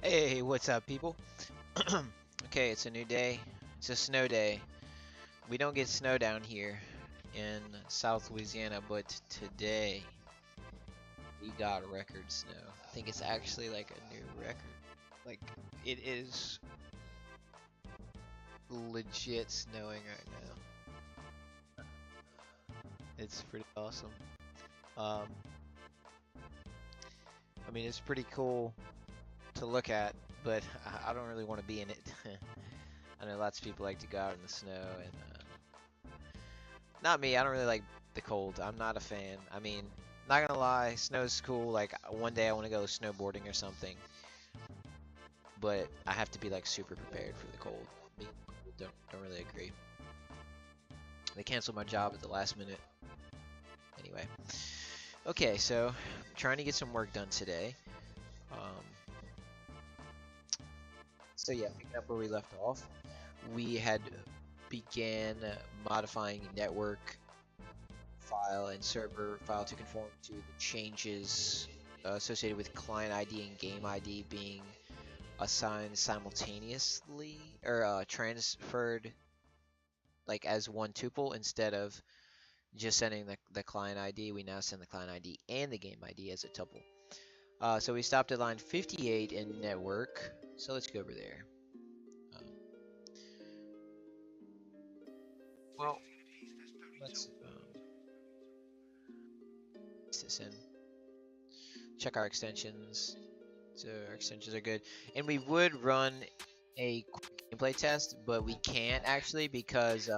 Hey, what's up, people? Okay, it's a new day. It's a snow day. We don't get snow down here in South Louisiana, but today we got record snow. I think it's actually like a new record. Like, it is legit snowing right now. It's pretty awesome. Um, I mean, it's pretty cool to look at, but I don't really want to be in it. I know lots of people like to go out in the snow, and not me. I don't really like the cold. I'm not a fan. I mean, not gonna lie, snow's cool. Like one day I want to go snowboarding or something, but I have to be like super prepared for the cold. Me, don't really agree. They canceled my job at the last minute. Anyway, okay, so I'm trying to get some work done today. Um, so yeah, picking up where we left off, we had began modifying network file and server file to conform to the changes associated with client ID and game ID being assigned simultaneously or transferred like as one tuple instead of just sending the client ID. We now send the client ID and the game ID as a tuple. So we stopped at line 58 in network. So let's go over there. Um, well, let's this in. Check our extensions. So our extensions are good. And we would run a quick gameplay test, but we can't actually because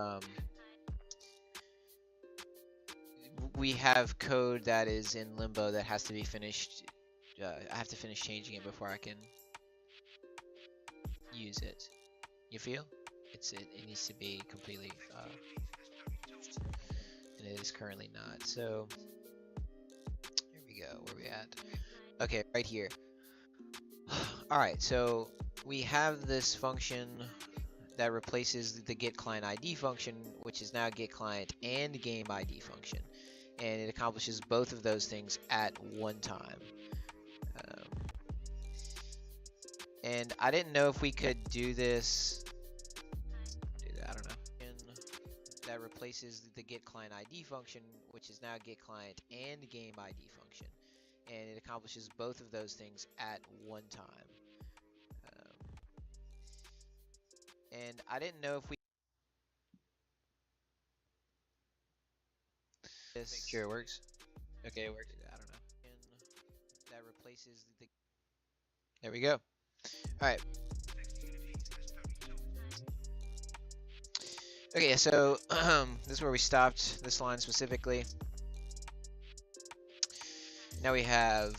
we have code that is in limbo that has to be finished. I have to finish changing it before I can use it. You feel? It needs to be completely and it is currently not. So here we go. Where we at? Okay, right here. Alright, so we have this function that replaces the get client ID function, which is now get client and game ID function, and it accomplishes both of those things at one time. And I didn't know if we could do this. I don't know. That replaces the get client ID function, which is now get client and game ID function, and it accomplishes both of those things at one time. And I didn't know if we make sure it works. Okay, it works. I don't know. And that replaces the. There we go. All right. Okay, so this is where we stopped. This line specifically. Now we have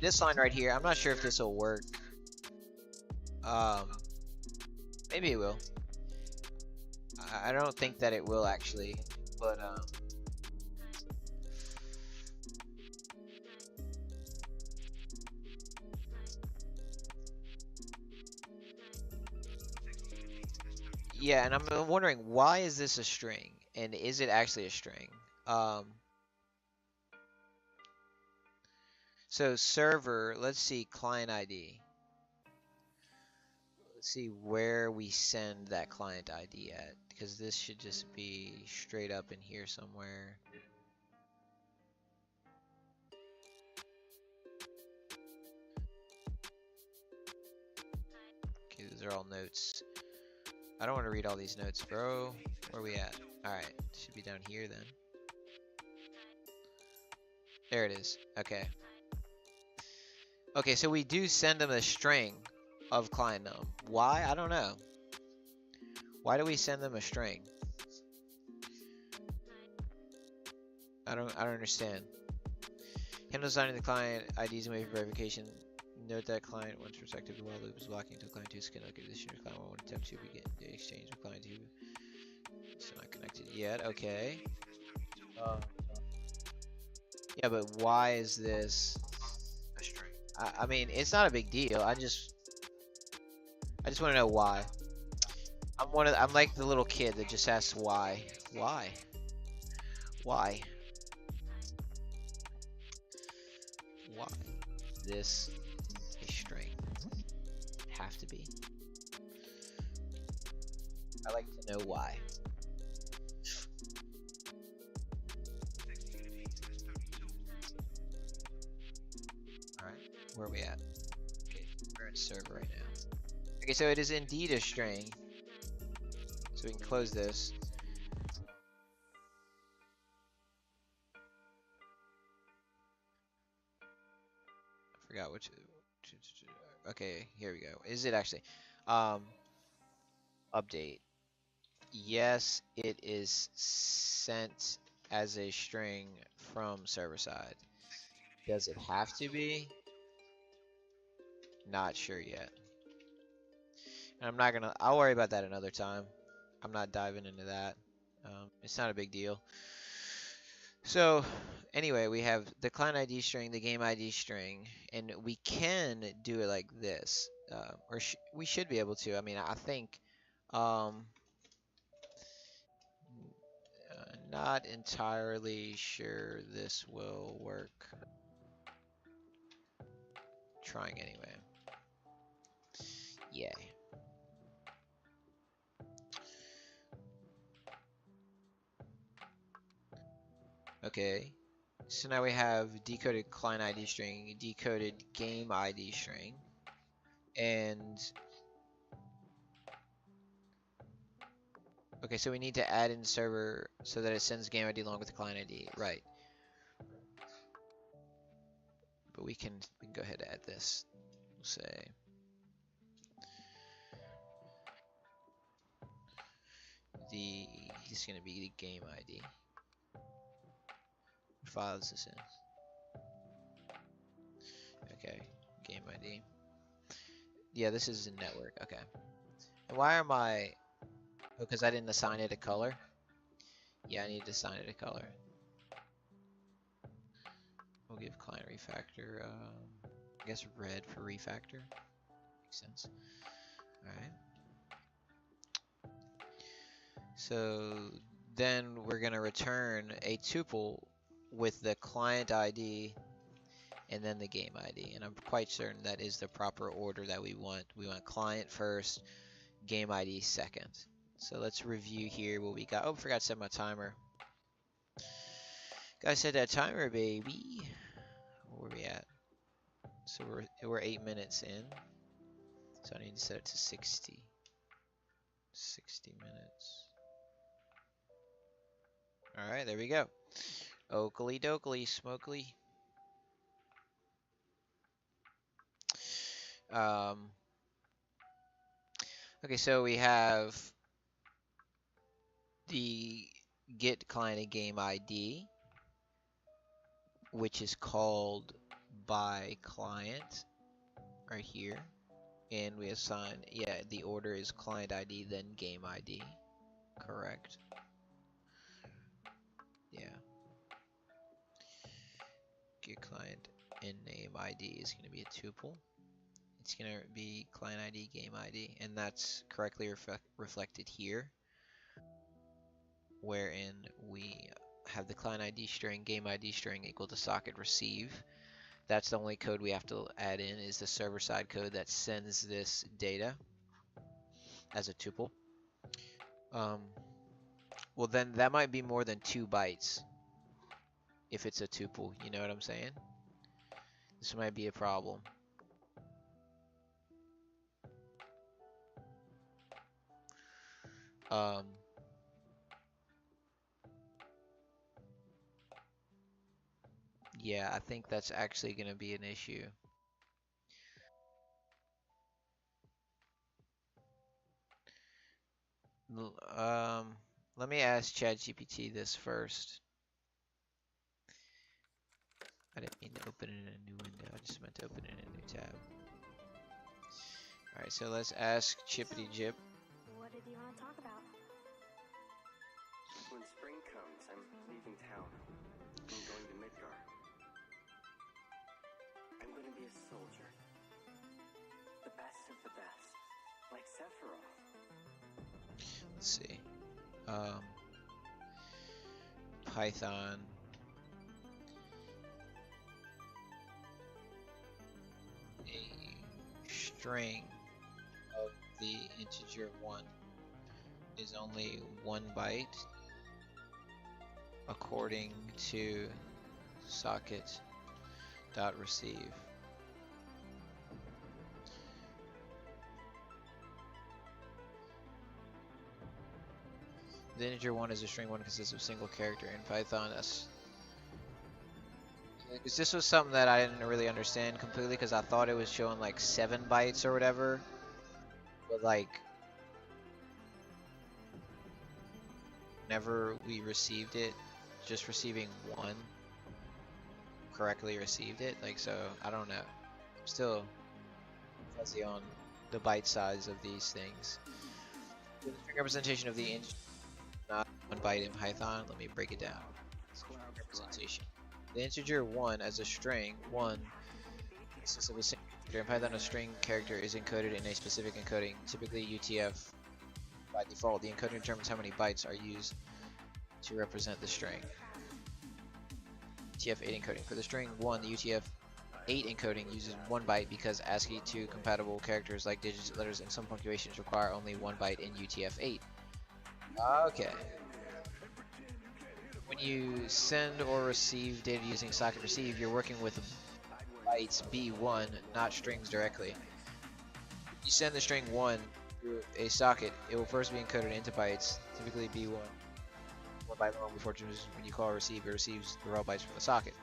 this line right here. I'm not sure if this will work. Maybe it will. I don't think that it will actually, but yeah, and I'm wondering why is this a string, and is it actually a string? So server, let's see client ID. Let's see where we send that client ID at, because this should just be straight up in here somewhere. Okay, these are all notes. I don't want to read all these notes, bro. Where are we at? Alright, should be down here then. There it is. Okay. Okay, so we do send them a string of client num. Why? I don't know. Why do we send them a string? I don't understand. Handle designing the client IDs and waiting for verification. Note that client once protected while loop is blocking until client 2 is connected. This client 1 attempt to begin the exchange with client 2. It's not connected yet. Okay. Yeah, but why is this a string? I mean, it's not a big deal. I just want to know why. I'm like the little kid that just asks why. Why? Why? Why? This is string. Have to be. I like to know why. Alright, where are we at? Okay, we're in server right now. Okay, so it is indeed a string. So we can close this. I forgot which. Okay, here we go. Is it actually? Update. Yes, it is sent as a string from server side. Does it have to be? Not sure yet. And I'm not gonna. I'll worry about that another time. I'm not diving into that. It's not a big deal. So, anyway, we have the client ID string, the game ID string, and we can do it like this, or we should be able to. I mean, I think. Not entirely sure this will work. Trying anyway. Yay. Okay. So now we have decoded client ID string, decoded game ID string, and okay, so we need to add in server so that it sends game ID along with the client ID, right? But we can go ahead and add this. We'll say this is gonna be the game ID. What file is this in? Okay, game ID. Yeah, this is in network. Okay. And why am I? Oh, because I didn't assign it a color. Yeah, I need to assign it a color. We'll give client refactor, I guess red for refactor. Makes sense. Alright. So then we're going to return a tuple with the client ID and then the game ID. And I'm quite certain that is the proper order that we want. We want client first, game ID second. So let's review here what we got. Oh, forgot to set my timer. Gotta set that timer, baby. Where are we at? So we're 8 minutes in. So I need to set it to 60. 60 minutes. Alright, there we go. Oakley dokley, smokely. Okay, so we have the get client and game ID, which is called by client right here. And we assign, yeah, the order is client ID, then game ID. Correct. Yeah. Get client and name ID is going to be a tuple. It's going to be client ID, game ID, and that's correctly reflected here, wherein we have the client ID string, game ID string equal to socket receive. That's the only code we have to add in, is the server side code that sends this data as a tuple. Well, then that might be more than 2 bytes if it's a tuple, you know what I'm saying? This might be a problem. Yeah, I think that's actually going to be an issue. Let me ask ChatGPT this first. I didn't mean to open it in a new window. I just meant to open it in a new tab. Alright, so let's ask Chippity Jip. What did you want to talk about? When spring comes, I'm leaving town. I'm going to Midgar. I'm going to be a soldier. The best of the best. Like Sephiroth. Let's see. Python. A string of the integer 1 is only 1 byte according to socket.receive. The integer 1 is a string 1 consists of a single character in Python. Because this was something that I didn't really understand completely because I thought it was showing like 7 bytes or whatever. But like, whenever we received it, just receiving 1 correctly received it. Like, so I don't know. I'm still fuzzy on the byte size of these things. The string representation of the integer, not 1 byte in Python. Let me break it down. String representation. The integer 1 as a string 1 consists of a single character. In Python, a string character is encoded in a specific encoding, typically UTF. By default, the encoder determines how many bytes are used to represent the string. UTF-8 encoding. For the string 1, the UTF-8 encoding uses 1 byte because ASCII to compatible characters like digits, letters, and some punctuations require only 1 byte in UTF-8. Okay. When you send or receive data using socket receive, you're working with bytes B1, not strings directly. You send the string 1 through a socket, it will first be encoded into bytes, typically B1, 1 byte long before when you call receive, it receives the raw bytes from the socket.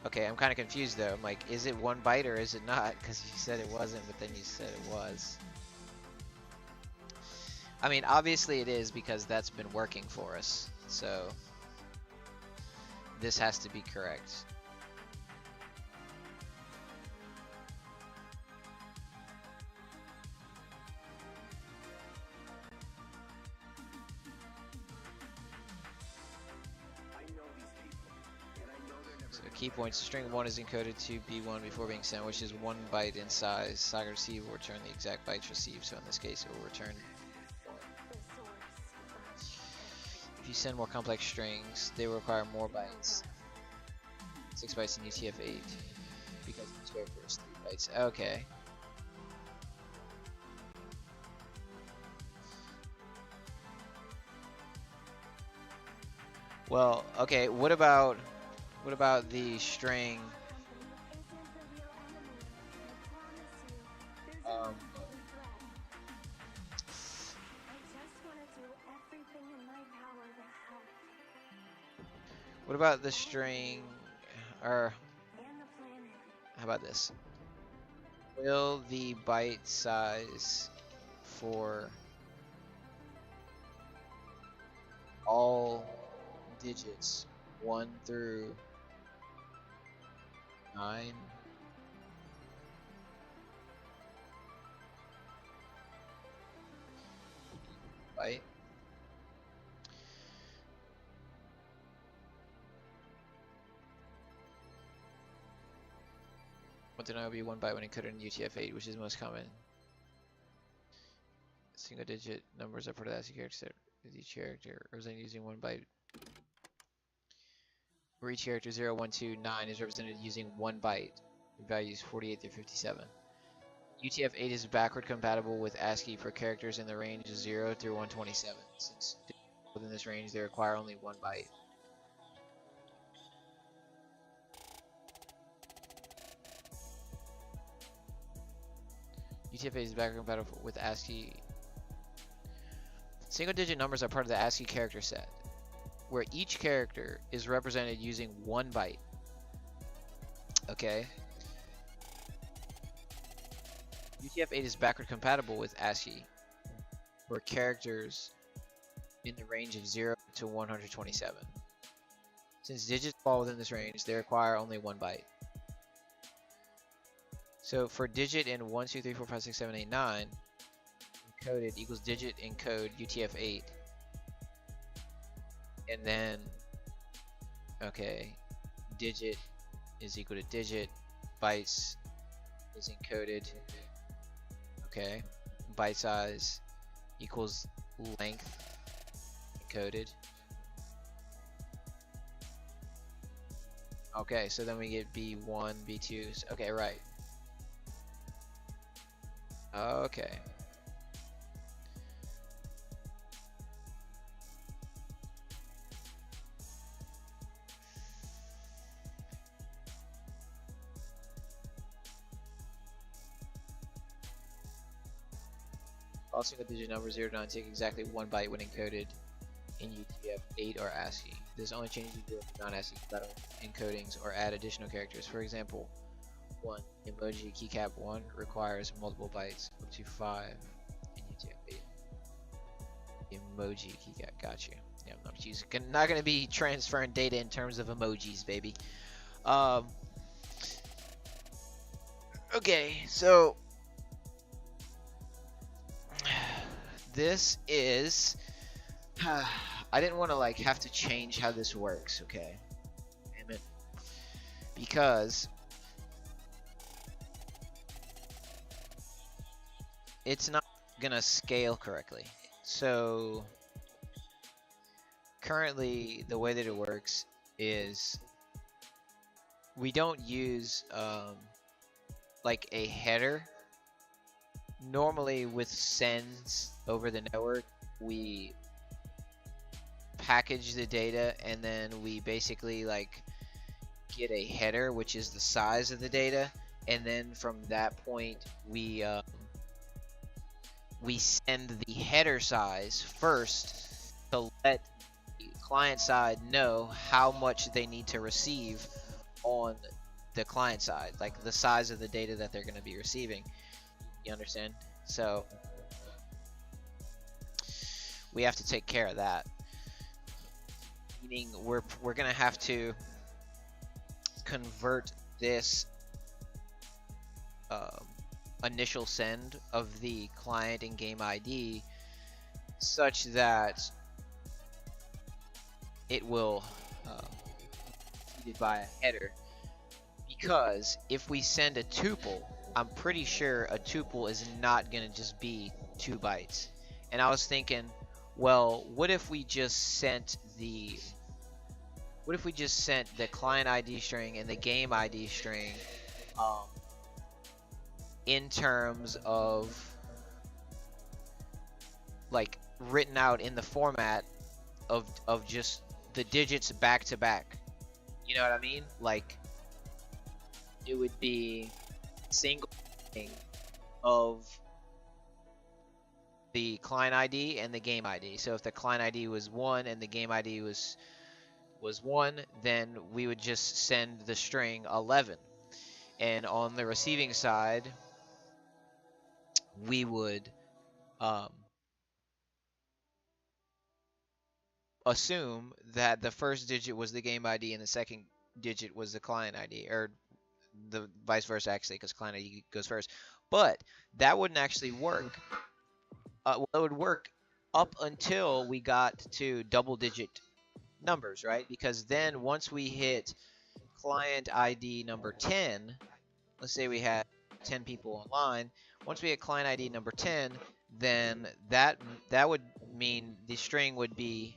Okay, I'm kind of confused though. I'm like, is it 1 byte or is it not? Because you said it wasn't, but then you said it was. I mean, obviously it is because that's been working for us. So this has to be correct. So key points, the string 1 is encoded to B1 before being sent, which is 1 byte in size. Socket receive will return the exact bytes received, so in this case it will return 1. If you send more complex strings, they will require more bytes. 6 bytes in UTF-8, because each character is 3 bytes. Okay. Well, okay, what about the string what about the string, or how about this? Will the byte size for all digits 1 through 9 byte? What did I be 1 byte when encoded in UTF-8, which is most common? Single digit numbers are part of the ASCII character set with each character represented using 1 byte. Where each character 0, 1, 2, 9 is represented using 1 byte. Values 48 through 57. UTF-8 is backward compatible with ASCII for characters in the range of 0 through 127. Since within this range, they require only 1 byte. UTF-8 is backward compatible with ASCII. Single-digit numbers are part of the ASCII character set, where each character is represented using 1 byte. Okay. UTF-8 is backward compatible with ASCII for characters in the range of 0 to 127. Since digits fall within this range, they require only 1 byte. So for digit in 1, 2, 3, 4, 5, 6, 7, 8, 9, encoded equals digit encode UTF-8. And then, okay, digit is equal to digit, bytes is encoded, okay, byte size equals length encoded. Okay, so then we get B1, B2s. Okay, right. Okay. All single digit numbers 0 to 9 take exactly 1 byte when encoded in UTF-8 or ASCII. This only changes you do with non-ASCII encodings or add additional characters. For example, 1 emoji keycap 1 requires multiple bytes up to 5 in UTF-8. Emoji keycap, got you. Yeah, I'm not gonna be transferring data in terms of emojis, baby. Um. Okay, so this is. I didn't want to like have to change how this works. Okay, damn it, because it's not gonna scale correctly. So currently, the way that it works is we don't use like a header. Normally, with sends over the network, we package the data and then we basically like get a header, which is the size of the data, and then from that point we send the header size first to let the client side know how much they need to receive on the client side, like the size of the data that they're going to be receiving. You understand? So we have to take care of that, meaning we're going to have to convert this initial send of the client and game ID such that it will be feeded by a header. Because if we send a tuple, I'm pretty sure a tuple is not going to just be 2 bytes. And I was thinking, well, what if we just sent the client ID string and the game ID string in terms of like written out in the format of just the digits back to back. You know what I mean? Like it would be single thing of the client ID and the game ID. So if the client ID was 1 and the game ID was 1, then we would just send the string 11. And on the receiving side, we would assume that the first digit was the game ID and the second digit was the client ID, or the vice versa actually, because client ID goes first. But that wouldn't actually work. Well, it would work up until we got to double-digit numbers, right? Because then once we hit client ID number 10, let's say we had 10 people online. Once we hit client ID number 10, then that would mean the string would be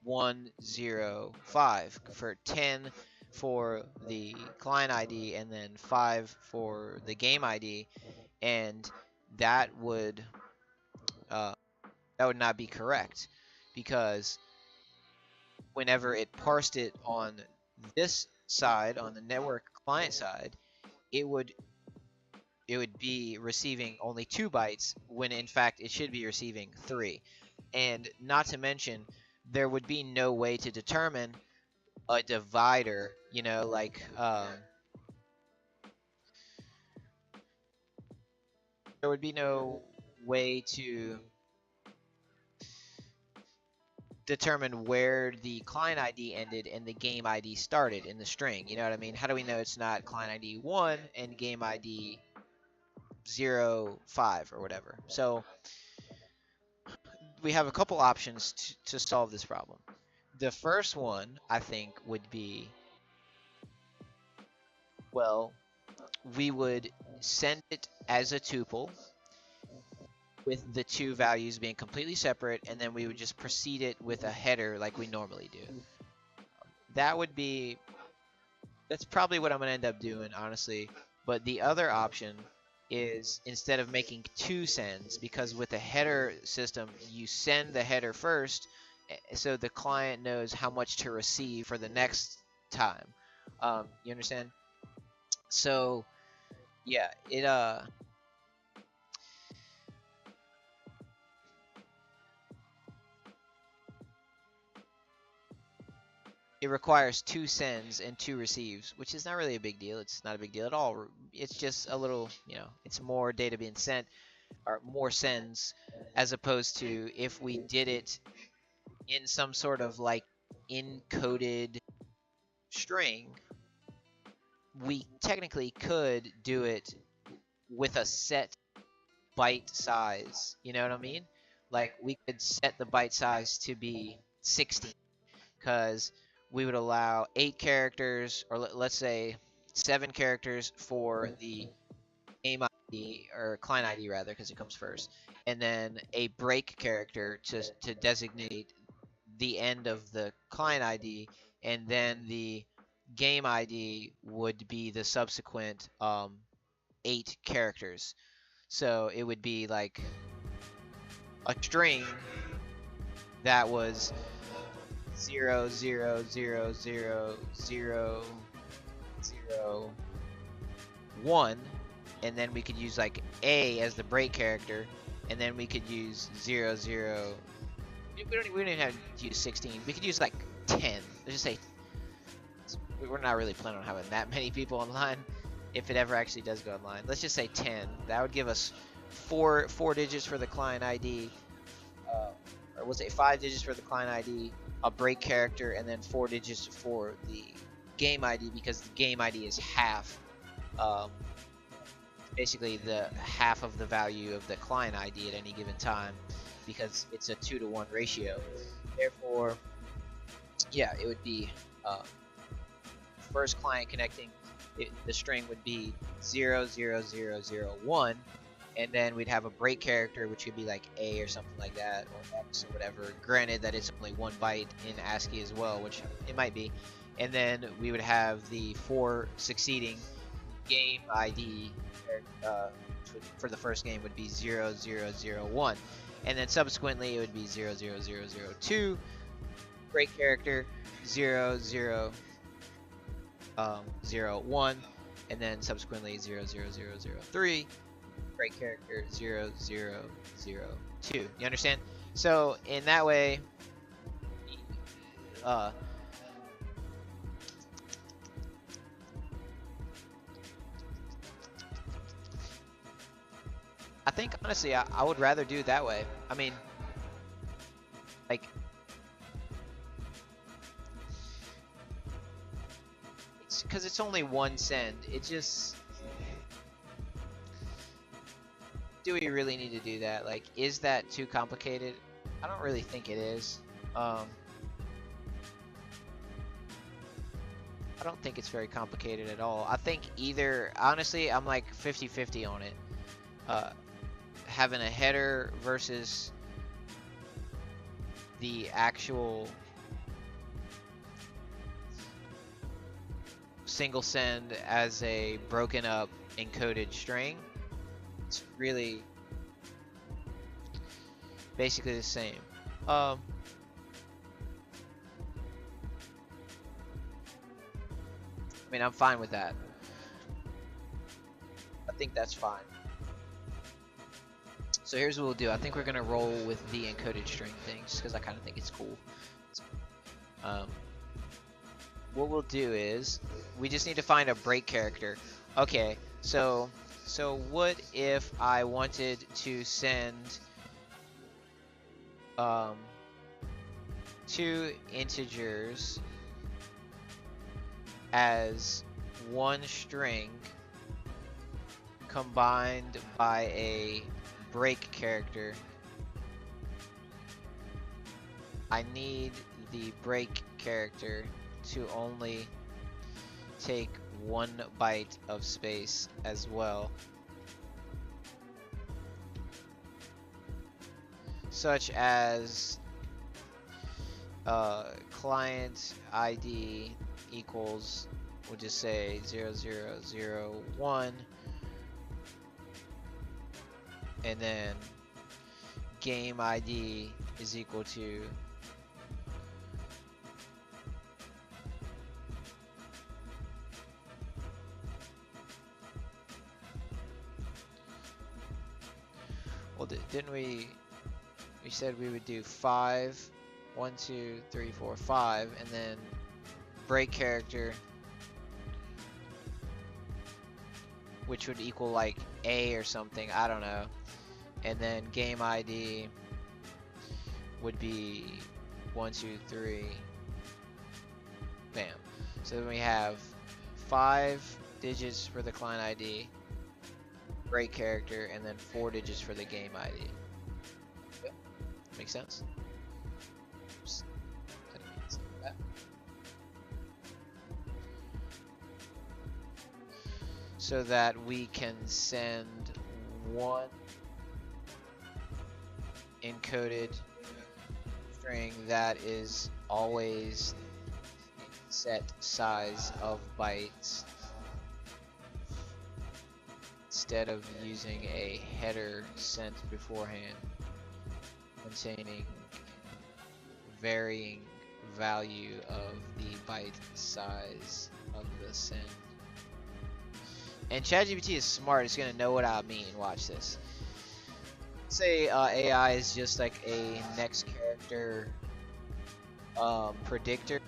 105 for 10 for the client ID and then 5 for the game ID, and that would not be correct, because whenever it parsed it on this side, on the network client side, it would be receiving only 2 bytes when in fact it should be receiving 3. And not to mention, there would be no way to determine a divider, you know, like there would be no way to determine where the client ID ended and the game ID started in the string. You know what I mean? How do we know it's not client ID 1 and game ID 05 or whatever? So we have a couple options to solve this problem. The first one, I think, would be, well, we would send it as a tuple with the 2 values being completely separate, and then we would just precede it with a header like we normally do. That would be That's probably what I'm gonna end up doing, honestly. But the other option is instead of making two sends, because with a header system, you send the header first, so the client knows how much to receive for the next time. You understand? So yeah, it requires two sends and two receives, which is not really a big deal. It's not a big deal at all. It's just a little, it's more data being sent or more sends, as opposed to if we did it in some sort of like encoded string. We technically could do it with a set byte size. You know what I mean? Like we could set the byte size to be 16, because we would allow 8 characters, or let's say 7 characters for the game ID, or client ID rather, because it comes first, and then a break character to designate the end of the client ID, and then the game ID would be the subsequent 8 characters. So it would be like a string that was 0 0 0 0 0 0 1, and then we could use like A as the break character, and then we could use 0 0. We don't even have to use 16. We could use like 10. Let's just say we're not really planning on having that many people online. If it ever actually does go online, let's just say 10. That would give us four digits for the client ID, or we'll say 5 digits for the client ID, a break character, and then 4 digits for the game ID, because the game ID is half, basically the half of the value of the client ID at any given time, because it's a 2-to-1 ratio. Therefore, yeah, it would be first client connecting, the string would be 0 0 0 0 1, and then we'd have a break character, which could be like A or something like that, or X or whatever. Granted that it's only 1 byte in ASCII as well, which it might be. And then we would have the 4 succeeding game ID, for the first game would be 0 0 0 1, and then subsequently it would be 0 0 0 0 2, break character 0 0 0 1, and then subsequently 0 0 0 0 3, break character 0 0 0 2. You understand? So in that way, I think honestly I would rather do it that way. I mean, like, it's because it's only one send. It just, do we really need to do that? Like, is that too complicated? I don't really think it is. I don't think it's very complicated at all. I think either, honestly, I'm like 50-50 on it. Having a header versus the actual single send as a broken up encoded string. It's really basically the same. I mean, I'm fine with that. I think that's fine. So here's what we'll do. I think we're gonna roll with the encoded string thing, just because I kind of think it's cool. What we'll do is we just need to find a break character. Okay, so what if I wanted to send 2 integers as one string combined by a break character? I need the break character to only take 1 byte of space as well, such as client ID equals we'll just say 0001, and then game ID is equal to didn't we said we would do 5, 1, 2, 3, 4, 5, and then break character, which would equal like A or something, I don't know. And then game ID would be 1, 2, 3, bam. So then we have 5 digits for the client ID, break character, and then 4 digits for the game ID. Yep. Make sense? Oops. So that we can send one encoded string that is always set size of bytes instead of using a header sent beforehand containing varying value of the byte size of the send. And ChatGPT is smart, it's gonna know what I mean. Watch this. Say AI is just like a next character predictor.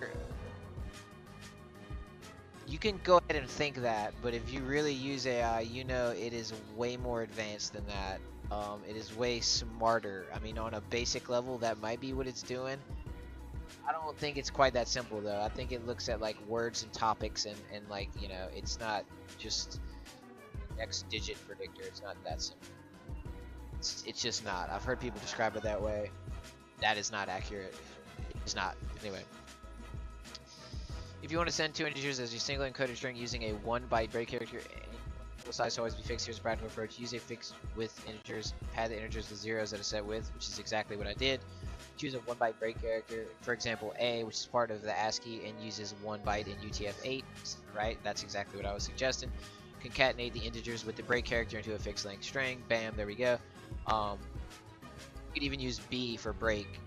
You can go ahead and think that, but if you really use AI, you know it is way more advanced than that. It is way smarter. I mean, on a basic level, that might be what it's doing. I don't think it's quite that simple though. I think it looks at like words and topics and like, you know, it's not just next digit predictor. It's not that simple. It's just not. I've heard people describe it that way. That is not accurate. It's not. Anyway. If you want to send 2 integers as your single encoded string using a 1 byte break character, will size to always be fixed. Here's a practical approach. Use a fixed width integers. Pad the integers with zeros at a set width, which is exactly what I did. Choose a 1 byte break character, for example A, which is part of the ASCII and uses 1 byte in UTF-8, right? That's exactly what I was suggesting. Concatenate the integers with the break character into a fixed length string. Bam, there we go. You could even use B for break.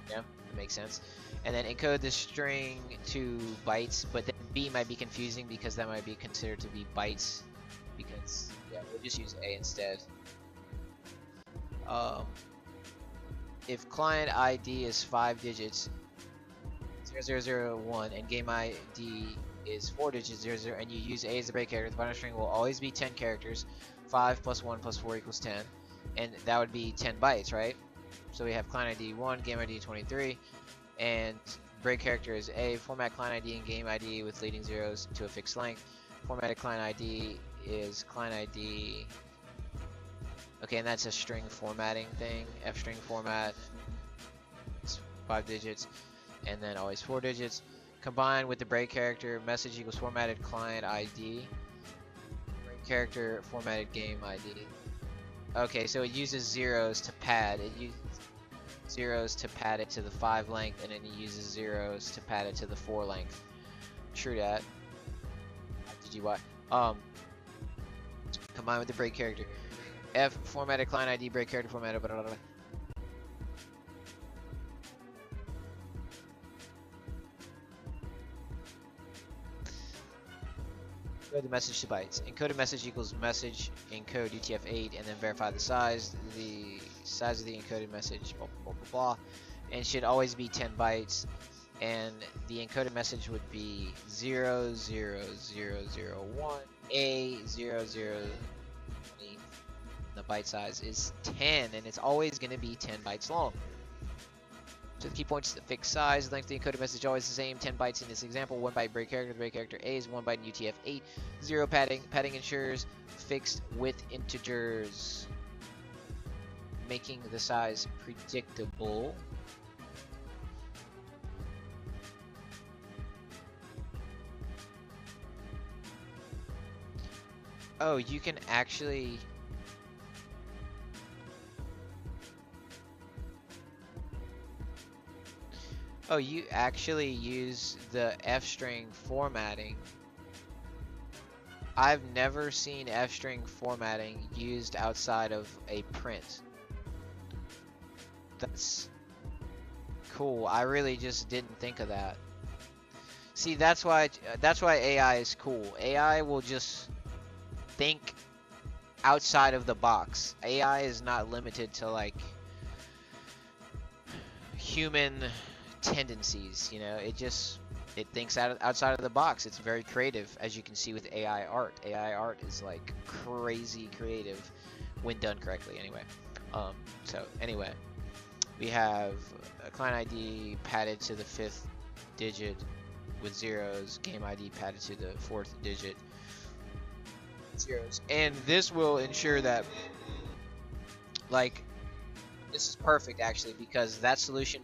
Yeah, that makes sense. And then encode the string to bytes, but then B might be confusing because that might be considered to be bytes. Because yeah, we'll just use A instead. If client ID is 5 digits, 0001, and game ID is 4 digits, 00, and you use A as the break character, the binary string will always be 10 characters. 5 plus 1 plus 4 equals 10, and that would be 10 bytes, right? So we have client ID 1, game ID 23, and break character is A. Format client ID and game ID with leading zeros to a fixed length. Formatted client ID is client ID. Okay, and that's a string formatting thing. F string format. It's 5 digits, and then always 4 digits. Combined with the break character, message equals formatted client ID. Break character formatted game ID. Okay, so it uses zeros to pad. It uses zeros to pad it to the 5 length, and then it uses zeros to pad it to the 4 length. True that. GGY. Combined with the break character. F formatted client ID, break character formatted, blah, blah, blah. Encode the message to bytes. Encoded message equals message encode UTF-8, and then verify the size. The size of the encoded message, blah, blah, blah, blah, and should always be 10 bytes. And the encoded message would be 00001 A00. The byte size is 10, and it's always going to be 10 bytes long. So the key points: the fixed size, length of the encoded message always the same, 10 bytes in this example. 1 byte break character. The break character A is 1 byte in UTF-8. 0 padding. Padding ensures fixed width integers, making the size predictable. Oh, you can actually... Oh, you actually use the F string formatting I've never seen f-string formatting used outside of a print. That's cool. I really just didn't think of that. See, that's why AI is cool. AI will just think outside of the box. AI is not limited to like human tendencies, you know. It thinks outside of the box. It's very creative, as you can see with AI art. AI art is like crazy creative when done correctly. Anyway, so anyway, we have a client ID padded to the 5th digit with zeros, game ID padded to the 4th digit zeros, and this will ensure that, like, this is perfect actually, because that solution,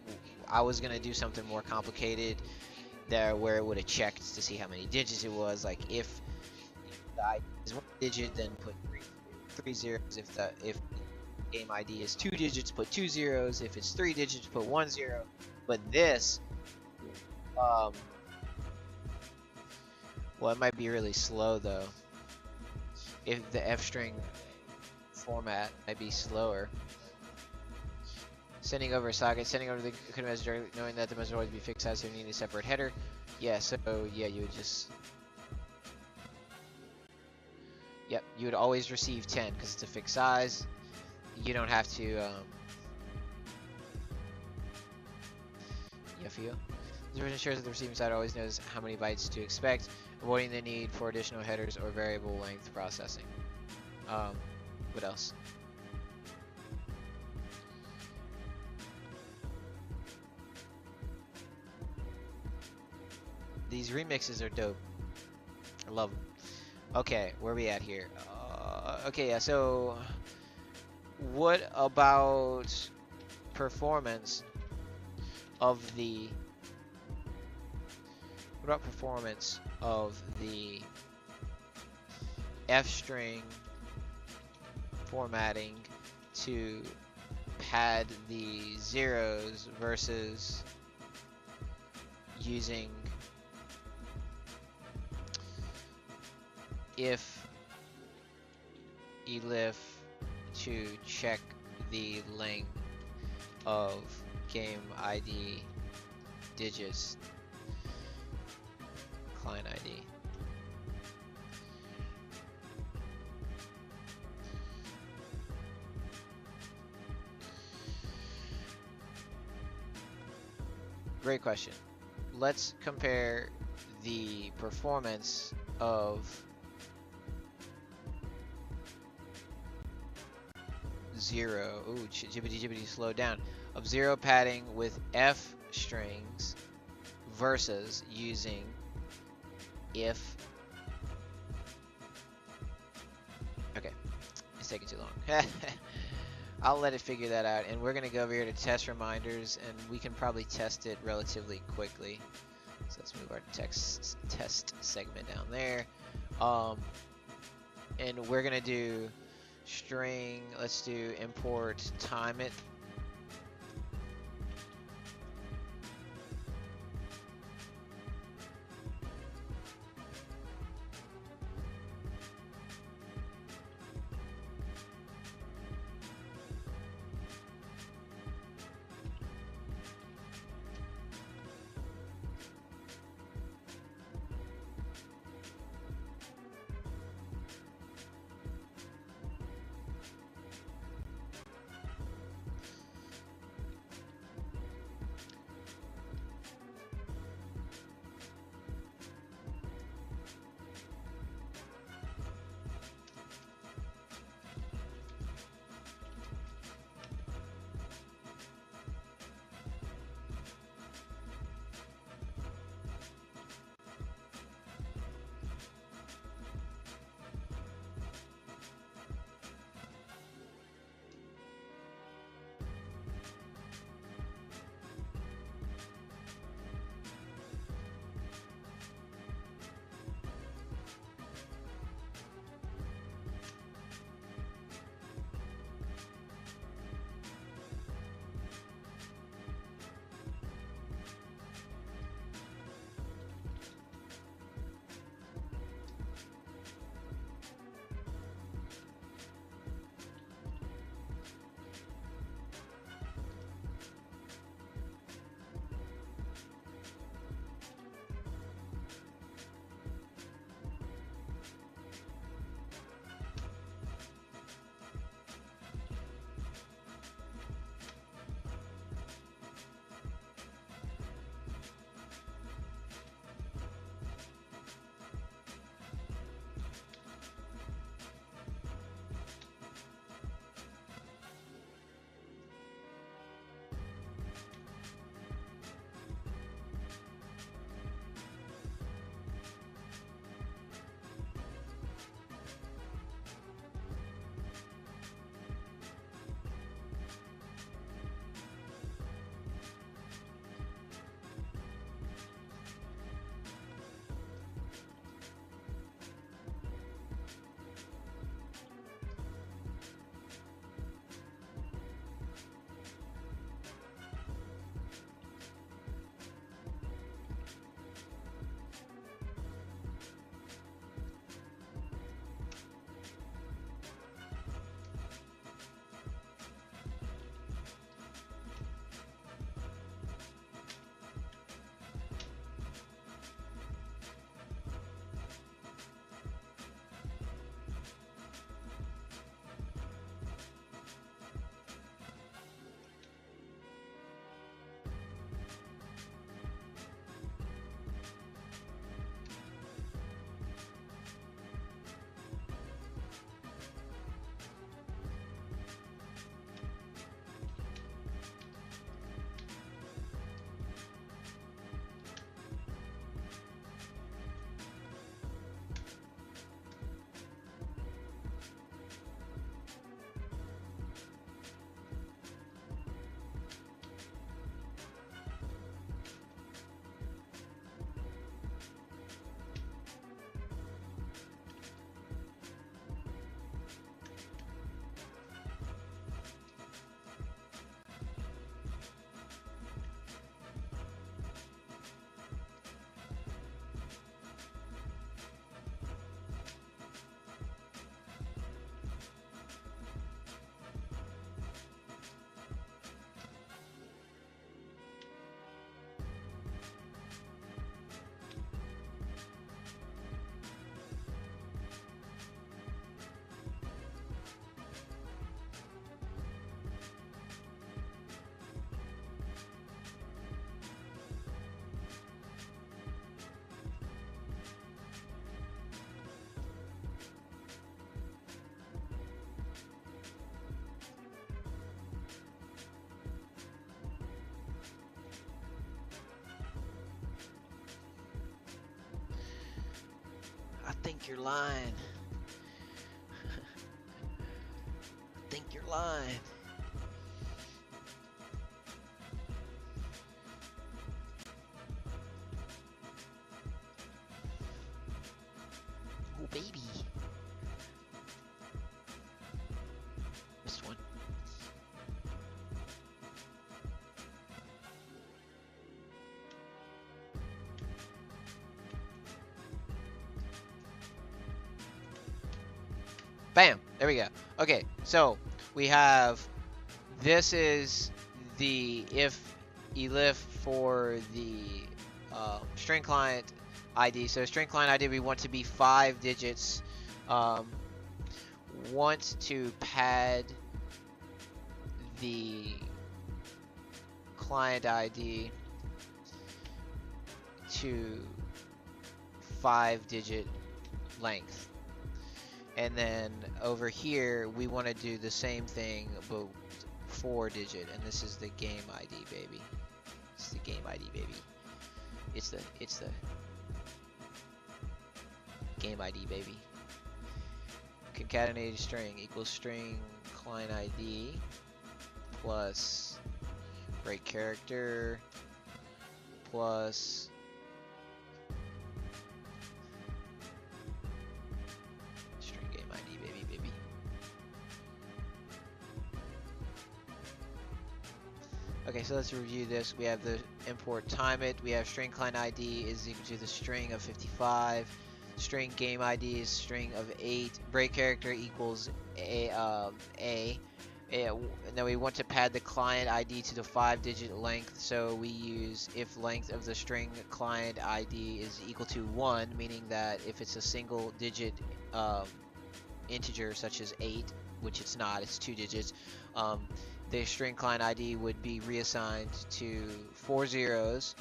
I was gonna do something more complicated there where it would have checked to see how many digits it was. Like if the ID is 1 digit, then put three zeros. If game ID is 2 digits, put 2 zeros. If it's 3 digits, put 1 0. But this, well, it might be really slow though. If the f-string format might be slower. Sending over a socket, sending over the encrypted message, knowing that the message will always be fixed size, so you need a separate header. Yeah, so yeah, you would just, yep, you would always receive 10 because it's a fixed size. You don't have to, yeah, for you. This version ensures that the receiving side always knows how many bytes to expect, avoiding the need for additional headers or variable length processing. What else? These remixes are dope. I love them. Okay, where are we at here? Okay, yeah, so what about performance of the f-string formatting to pad the zeros versus using if elif to check the length of game ID digits, client ID. Great question. Let's compare the performance of zero. Ooh, jibbity slow down. Of zero padding with F strings versus using if. Okay, it's taking too long. I'll let it figure that out, and we're gonna go over here to test reminders, and we can probably test it relatively quickly. So let's move our test segment down there, and we're gonna do string. Let's do import time it. think you're lying. Think you're lying. Oh baby. Missed one. Bam! There we go. Okay, so we have, this is the if elif for the string client ID. So string client ID, we want to be 5 digits. Want to pad the client ID to 5-digit length. And then over here, we want to do the same thing, but 4-digit, and this is the game ID, baby. It's the game ID, baby. It's the game ID, baby. Concatenated string equals string client ID plus break character plus string game ID, baby. Okay, so let's review this. We have the import time it. We have string client ID is equal to the string of 55. String game ID is string of 8. Break character equals a. And then we want to pad the client ID to the 5-digit length. So we use if length of the string client ID is equal to 1, meaning that if it's a single digit integer such as 8, which it's not, it's 2 digits. The string client ID would be reassigned to 4 zeros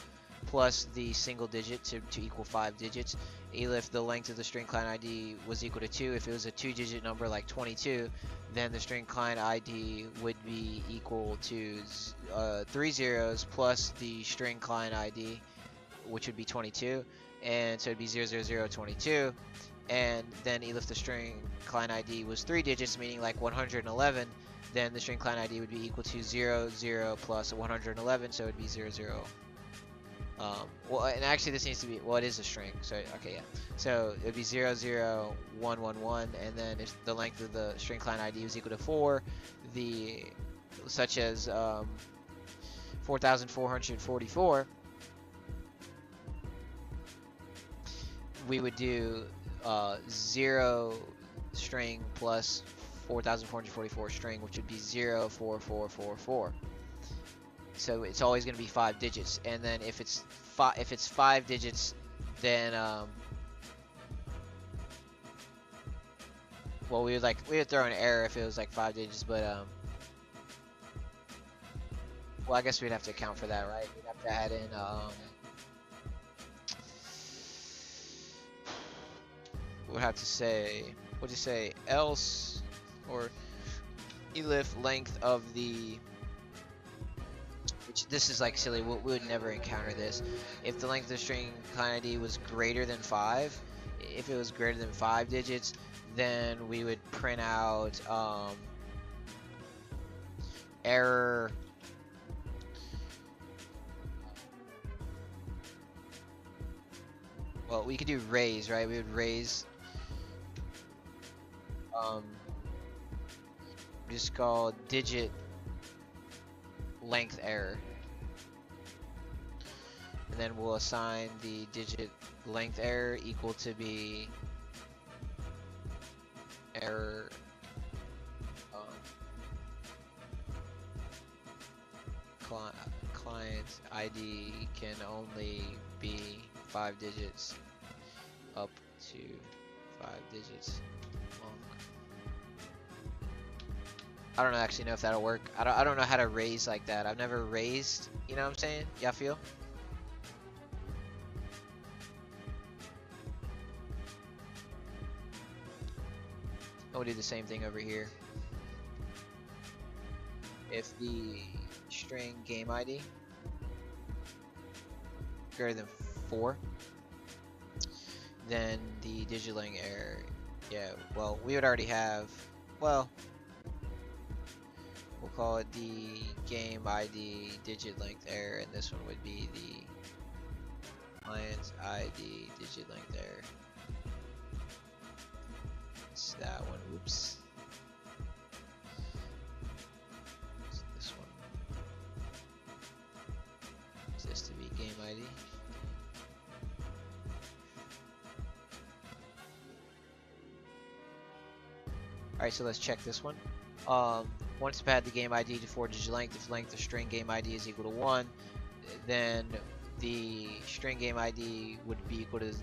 plus the single digit to equal 5 digits. If the length of the string client ID was equal to 2, if it was a 2-digit number like 22, then the string client ID would be equal to 3 zeros plus the string client ID, which would be 22, and so it'd be 00022. And then if the string client ID was 3 digits, meaning like 111, then the string client ID would be equal to 00 plus 111, so it'd be 00. Well, and actually this needs to be, well, it is a string, so okay, yeah. So it would be 00111, and then if the length of the string client ID was equal to 4, such as 4444, we would do 0 string plus 4444 string, which would be 04444. So it's always going to be 5 digits, and then if it's 5 digits, then well, we would throw an error if it was like 5 digits, but well, I guess we'd have to account for that, right? We'd have to add in we'll have to say, what do you say, else, or elif length of the, which this is like silly, we would never encounter this. If the length of the string client ID was greater than 5, if it was greater than 5 digits, then we would print out error well, we could do raise, right? We would raise just called digit length error, and then we'll assign the digit length error equal to be error client ID can only be 5 digits up to 5 digits long. I don't actually know if that'll work. I don't know how to raise like that. I've never raised, you know what I'm saying? Y'all feel? And we'll do the same thing over here. If the string game ID greater than 4, then the digit length error. Yeah, well, we would already have, well, we'll call it the game ID digit length error, and this one would be the client ID digit length error. It's that one, whoops. It's this one. Is this to be game ID? Alright, so let's check this one. Once you add the game ID to 4-digit length, if length of string game ID is equal to 1, then the string game ID would be equal to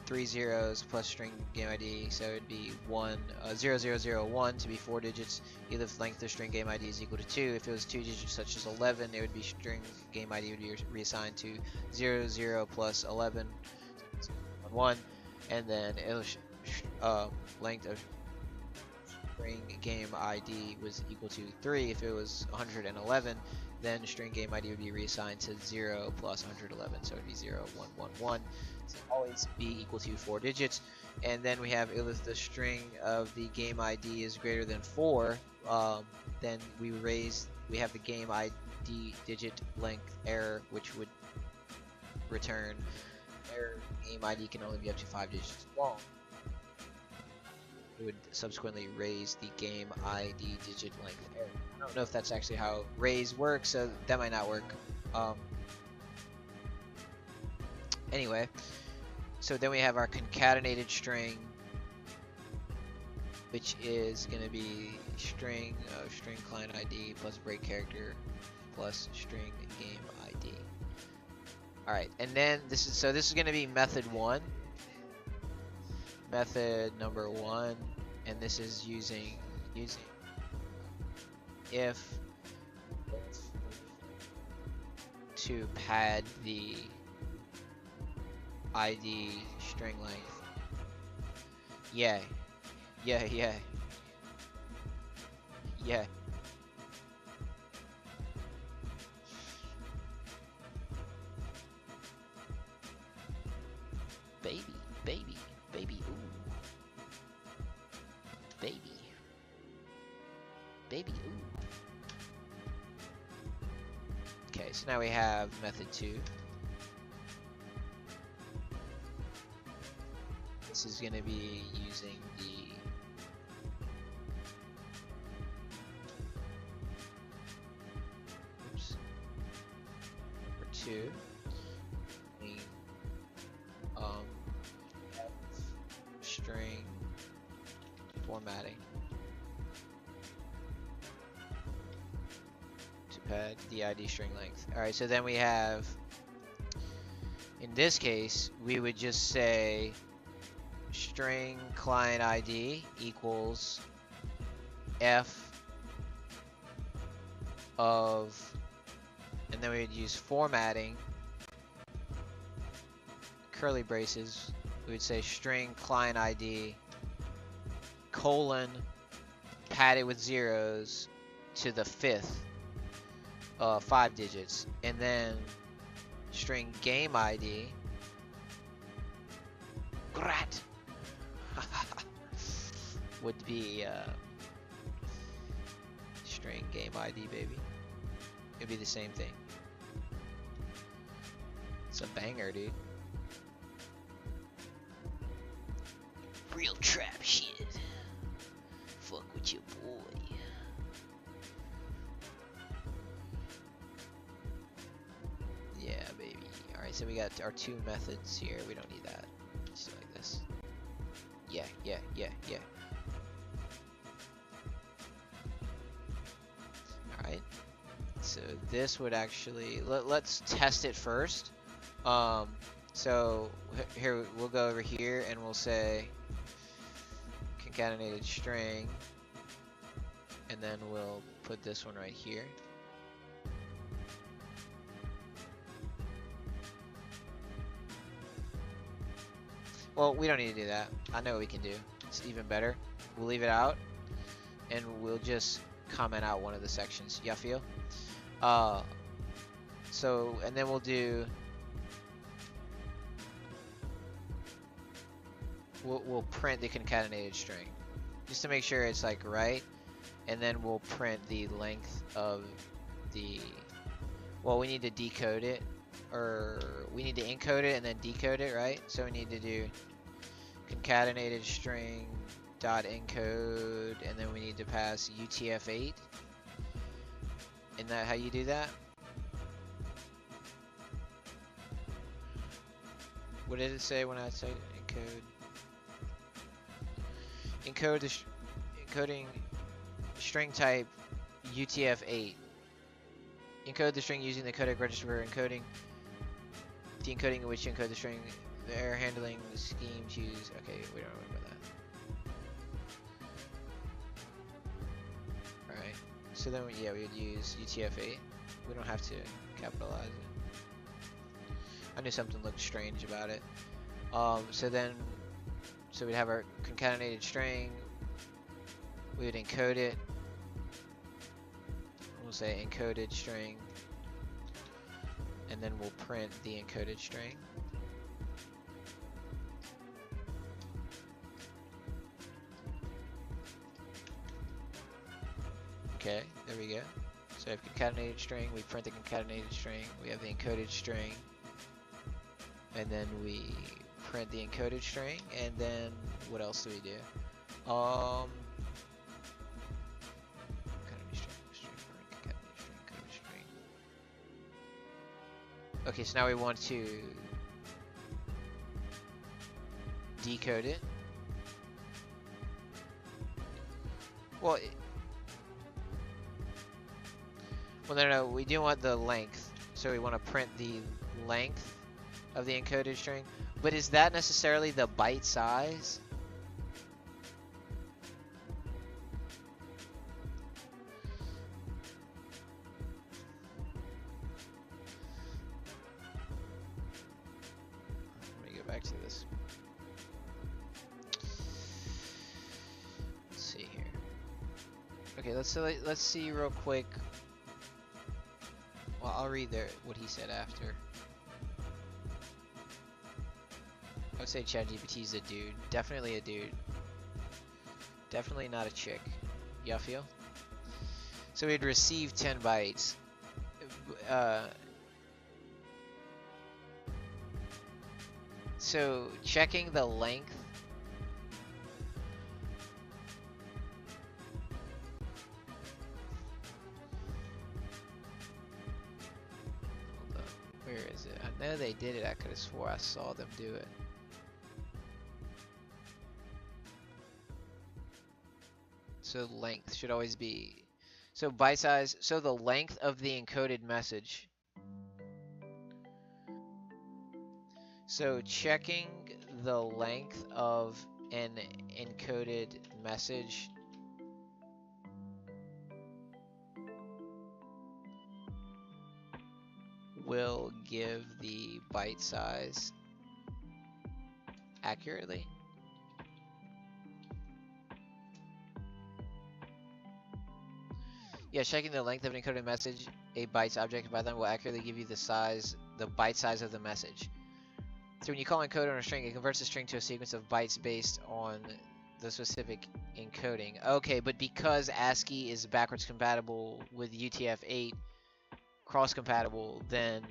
3 zeros plus string game ID, so it would be 0001 to be 4 digits. Either if length of string game ID is equal to 2, if it was 2 digits such as 11, it would be string game ID would be reassigned to 00 plus 11, 1, and then length of string game ID was equal to 3. If it was 111, then string game ID would be reassigned to 0 plus 111, so it would be 0111. So always be equal to 4 digits. And then we have if the string of the game ID is greater than 4, then we have the game ID digit length error, which would return error game ID can only be up to 5 digits long. It would subsequently raise the game ID digit length error. I don't know if that's actually how raise works, so that might not work. Anyway, so then we have our concatenated string, which is going to be string of string client ID plus break character plus string game ID. Alright, and then this is going to be method 1. Method number 1, and this is using if to pad the ID string length. Yeah. Baby, ooh. Baby, ooh. Okay, so now we have method 2. This is going to be using the number 2. String formatting to pad the ID string length. Alright, so then we have, in this case, we would just say string client ID equals F of, and then we would use formatting, curly braces. We would say string client ID colon padded with zeros to the 5th 5 digits, and then string game ID would be string game ID, baby. It'd be the same thing. It's a banger, dude. Real trap shit. Fuck with your boy. Yeah, baby. Alright, so we got our 2 methods here. We don't need that. Just like this. Yeah. Alright. So this would actually... Let's test it first. So here, we'll go over here and we'll say concatenated string, and then we'll put this one right here. Well, we don't need to do that. I know what we can do. It's even better. We'll leave it out, and we'll just comment out one of the sections. Y'all feel? So, and then we'll do we'll print the concatenated string just to make sure it's like right, and then we'll print the length of the, well, we need to decode it, or we need to encode it and then decode it, right? So we need to do concatenated string dot encode, and then we need to pass UTF-8. Isn't that how you do that? What did it say when I said encode? Encoding string type UTF-8. Encode the string using the codec register for encoding. The encoding in which you encode the string. The error handling scheme choose. Okay, we don't know about that. Alright. So then, yeah, we would use UTF-8. We don't have to capitalize it. I knew something looked strange about it. So we'd have our concatenated string. We would encode it. We'll say encoded string. And then we'll print the encoded string. Okay, there we go. So we have concatenated string, we print the concatenated string, we have the encoded string, and then we print the encoded string, and then what else do we do? Concatenated string, concatenated string, encoded string. Okay, so now we want to decode it. Well, no, we do want the length, so we want to print the length of the encoded string. But is that necessarily the byte size? Let me go back to this. Let's see here. Okay, let's see real quick. Well, I'll read what he said after. I would say ChatGPT's a dude. Definitely a dude. Definitely not a chick. Y'all feel? So we'd receive 10 bytes. So checking the length. Where is it? I know they did it. I could have swore I saw them do it. So length should always be, so byte size, so the length of the encoded message. So checking the length of an encoded message will give the byte size accurately. Yeah, checking the length of an encoded message, a bytes object by them will accurately give you the byte size of the message. So when you call encode on a string, it converts the string to a sequence of bytes based on the specific encoding. Okay, but because ASCII is backwards compatible with UTF-8, cross compatible, then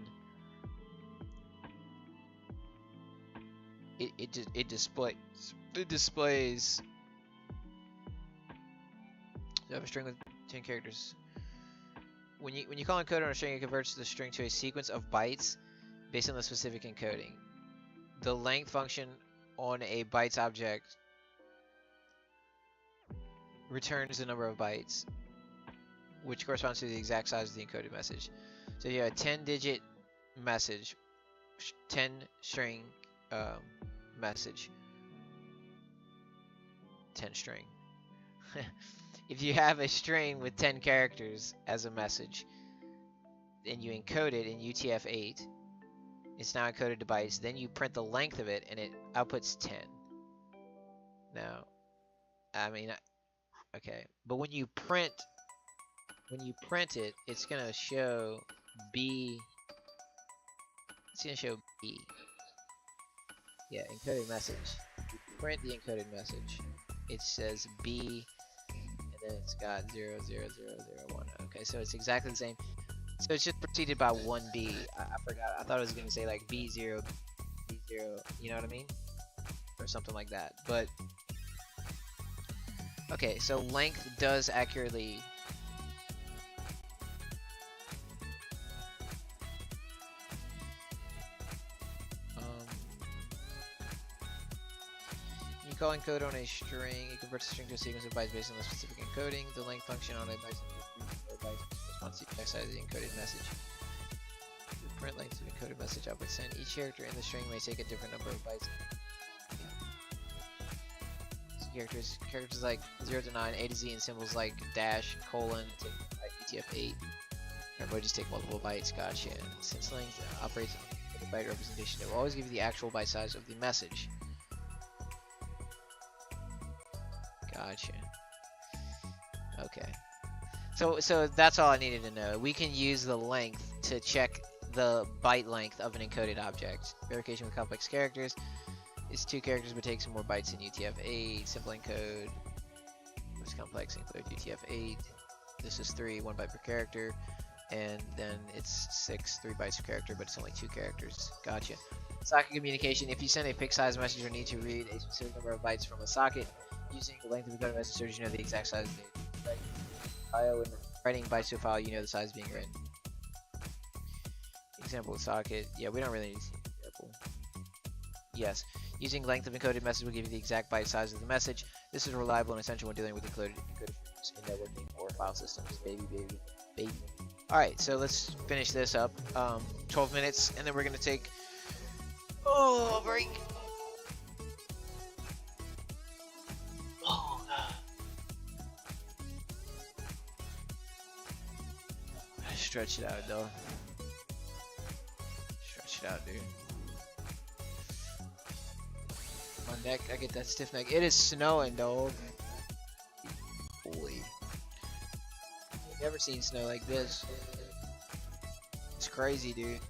it displays. You have a string with 10 characters. When you call encode on a string, it converts the string to a sequence of bytes based on the specific encoding. The length function on a bytes object returns the number of bytes, which corresponds to the exact size of the encoded message. So you have a 10-digit message, 10 string message, 10 string. If you have a string with 10 characters as a message, and you encode it in UTF-8, it's now encoded to bytes, then you print the length of it, and it outputs 10. Now, I mean, okay, but when you print it, it's gonna show B. It's gonna show B. Yeah, encoded message. print the encoded message. It says B, and then it's got 00001. Okay, so it's exactly the same. So it's just preceded by 1B. I forgot. I thought it was going to say like B0, B0, you know what I mean? Or something like that. But, okay, so length does accurately... you call encode on a string, you convert the string to a sequence of bytes based on the specific encoding. The length function on a byte responds to the exact size of the encoded message. The print length of the encoded message output send. Each character in the string may take a different number of bytes. So characters like 0 to 9, A to Z, and symbols like dash, colon, take UTF-8. Everybody just take multiple bytes, gotcha. And since length operates on the byte representation, it will always give you the actual byte size of the message. Gotcha. Okay. So that's all I needed to know. We can use the length to check the byte length of an encoded object. Verification with complex characters is 2 characters but takes more bytes than UTF-8. Simple encode was complex include UTF-8. This is 3, 1 byte per character. And then it's 6, 3 bytes per character, but it's only 2 characters. Gotcha. Socket communication. If you send a fixed size message or need to read a specific number of bytes from a socket, using the length of the encoded message serves you know the exact size of the data. File when writing bytes to a file, you know the size being written. Example with socket. Yeah, we don't really need to see an example. Yes. Using length of encoded message will give you the exact byte size of the message. This is reliable and essential when dealing with encoded strings in networking or file systems. Baby. Alright, so let's finish this up. 12 minutes, and then we're going to take a break. Oh, God. Stretch it out, though. Stretch it out, dude. My neck, I get that stiff neck. It is snowing, dog. Holy. I've never seen snow like this. It's crazy, dude.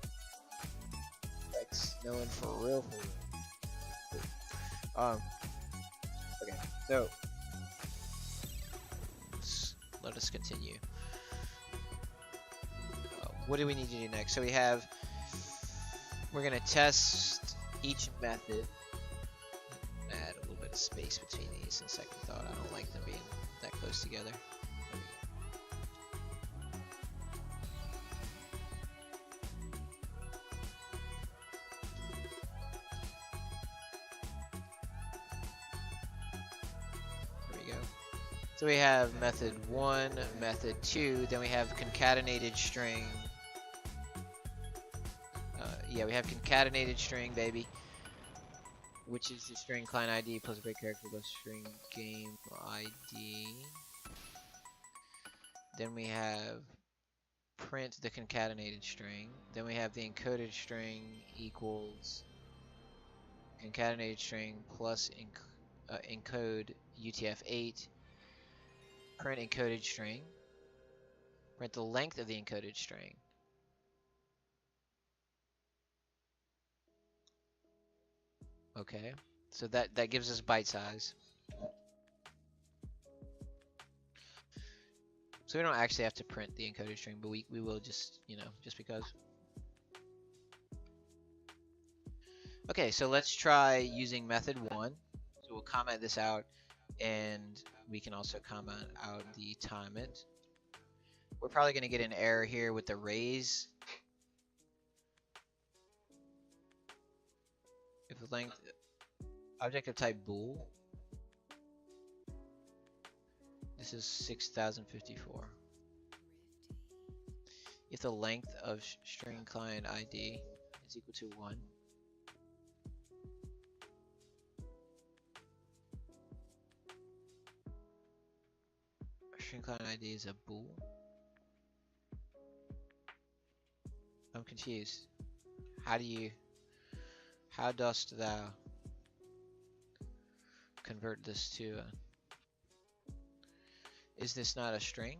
Like snowing for real, Okay, so let us continue. What do we need to do next? So we're gonna test each method. Add a little bit of space between these. In second thought, I don't like them being that close together. So we have method 1, method 2, then we have concatenated string. Yeah, we have concatenated string, baby, which is the string client ID plus a break character plus string game ID. Then we have print the concatenated string. Then we have the encoded string equals concatenated string plus encode UTF-8. Print encoded string. Print the length of the encoded string. Okay, so that gives us byte size. So we don't actually have to print the encoded string, but we will just, you know, just because. Okay, so let's try using method 1. So we'll comment this out, and we can also comment out the time it. We're probably going to get an error here with the raise. If the length, object of type bool. This is 6054. If the length of string client ID is equal to 1. String client ID is a bool. I'm confused. How dost thou convert this to is this not a string?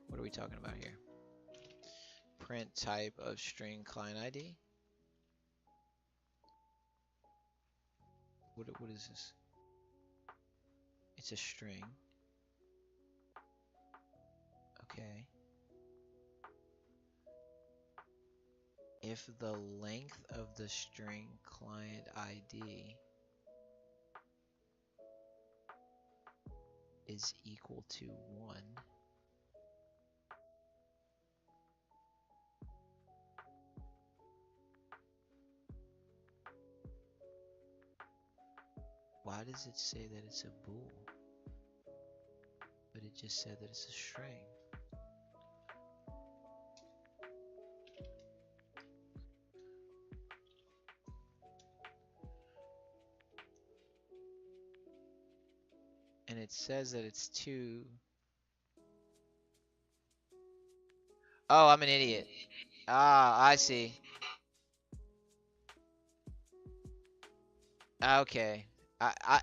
What are we talking about here? Print type of string client ID. what is this? It's a string. Okay. If the length of the string client ID is equal to 1, why does it say that it's a bool? But it just said that it's a string. And it says that it's 2. Oh, I'm an idiot. Ah, I see. Okay. I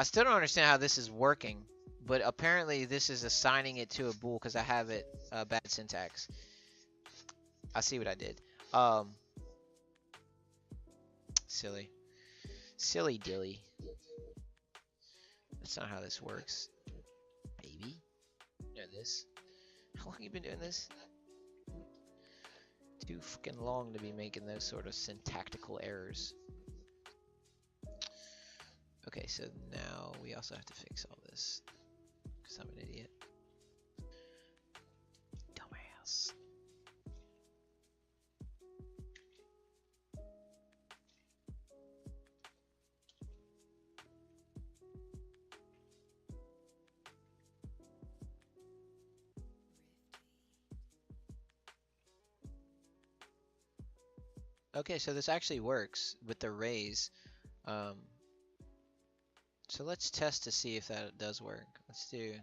still don't understand how this is working, but apparently this is assigning it to a bool because I have it bad syntax. I see what I did. Silly. Silly dilly. That's not how this works. Baby. You know this. How long you been doing this? Too fucking long to be making those sort of syntactical errors. Okay, so now we also have to fix all this. Because I'm an idiot. Dumbass. Okay, so this actually works with the raise. So let's test to see if that does work. Let's do.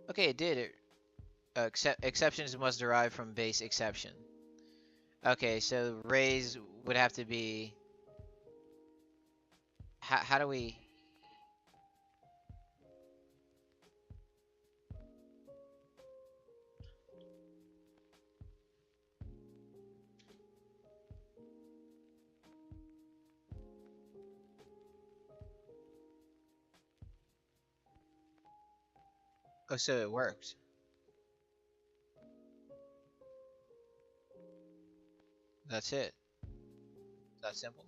Okay, it did. Exceptions must derive from base exception. Okay, so raise would have to be. How do we? Oh, so it works. That's it. That simple.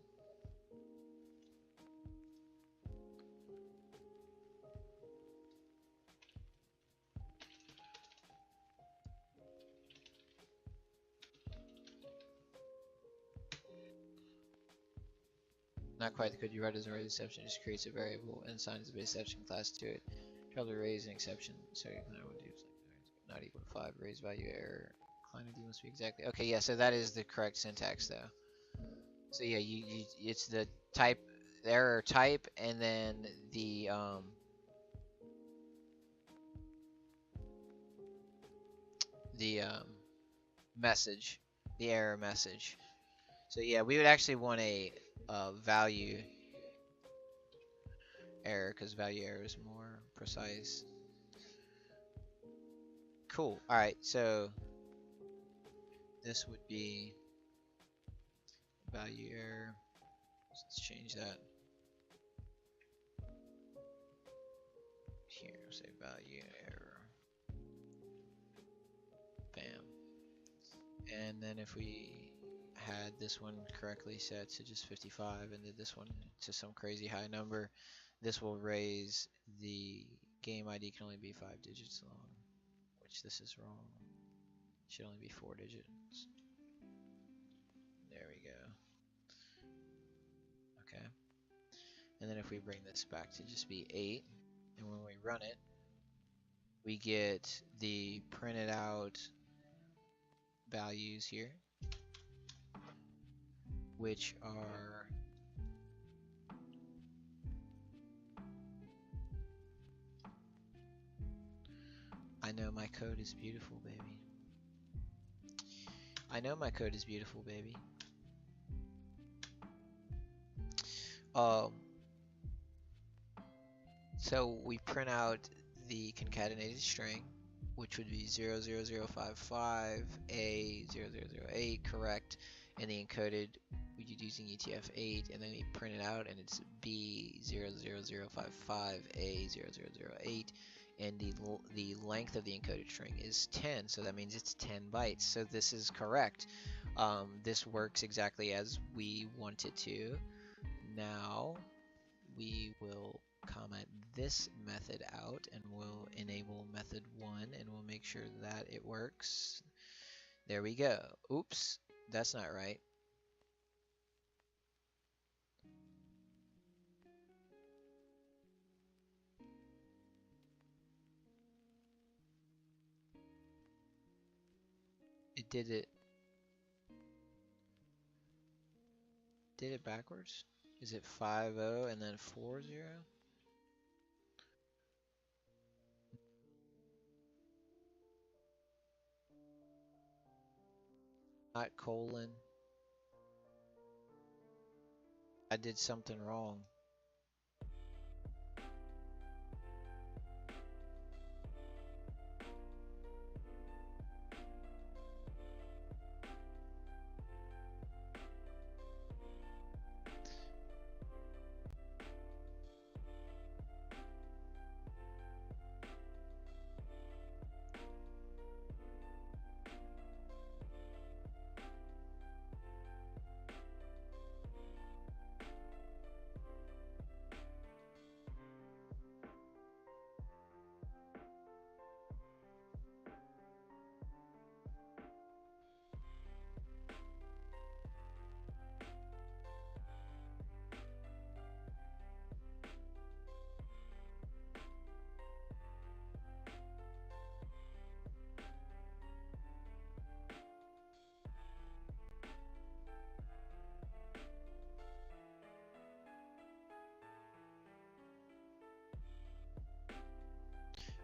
Not quite the code you write as a raise exception, just creates a variable and assigns the base exception class to it. Trouble raise an exception. Sorry, I would do not equal to 5. Raise value error. Client ID must be exactly. Okay, yeah. So that is the correct syntax, though. So yeah, it's the type error type, and then the message, the error message. So yeah, we would actually want a value error because value error is more precise. Cool. All right, so this would be value error. Let's change that. Here, I'll say value error. Bam. And then if we had this one correctly set to just 55 and did this one to some crazy high number, this will raise the game ID can only be 5 digits long, which this is wrong. It should only be 4 digits. There we go. Okay. And then if we bring this back to just be 8, and when we run it, we get the printed out values here, which are I know my code is beautiful, baby. I know my code is beautiful, baby. So we print out the concatenated string, which would be 00055 A00008, correct, and the encoded we did using UTF-8, and then we print it out, and it's B00055 A00008, and the length of the encoded string is 10, so that means it's 10 bytes. So this is correct. This works exactly as we want it to. Now we will comment this method out, and we'll enable method 1, and we'll make sure that it works. There we go. Oops, that's not right. It did it backwards? Is it 5-0 and then 4-0? Not colon. I did something wrong.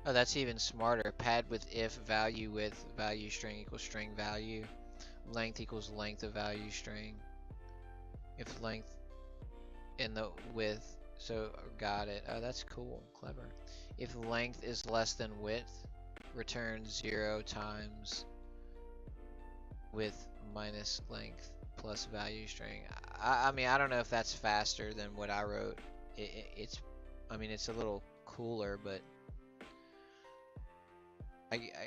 Oh, that's even smarter. Pad with if value with value string equals string value. Length equals length of value string. If length in the width, so got it. Oh, that's cool, clever. If length is less than width, return 0 times width minus length plus value string. I mean, I don't know if that's faster than what I wrote. I mean, it's a little cooler, but